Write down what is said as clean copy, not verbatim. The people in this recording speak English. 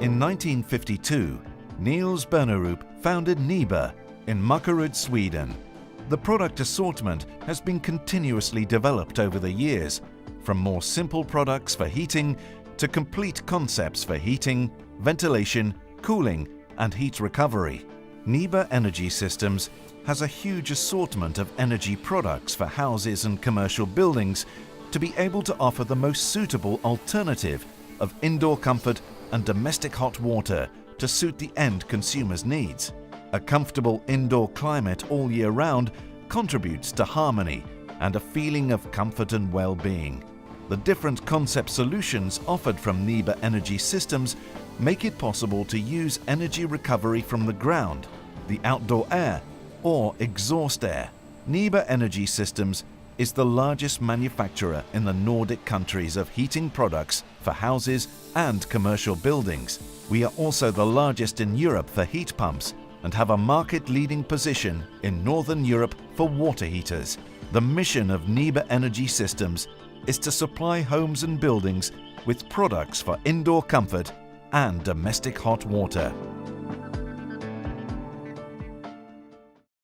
In 1952, Niels Bernerup founded NIBE in Markaryd, Sweden. The product assortment has been continuously developed over the years, from more simple products for heating to complete concepts for heating, ventilation, cooling, and heat recovery. NIBE Energy Systems has a huge assortment of energy products for houses and commercial buildings to be able to offer the most suitable alternative of indoor comfort and domestic hot water to suit the end consumer's needs. A comfortable indoor climate all year round contributes to harmony and a feeling of comfort and well-being. The different concept solutions offered from NIBE Energy Systems make it possible to use energy recovery from the ground, the outdoor air, or exhaust air. NIBE Energy Systems is the largest manufacturer in the Nordic countries of heating products for houses and commercial buildings. We are also the largest in Europe for heat pumps and have a market-leading position in Northern Europe for water heaters. The mission of NIBE Energy Systems is to supply homes and buildings with products for indoor comfort and domestic hot water.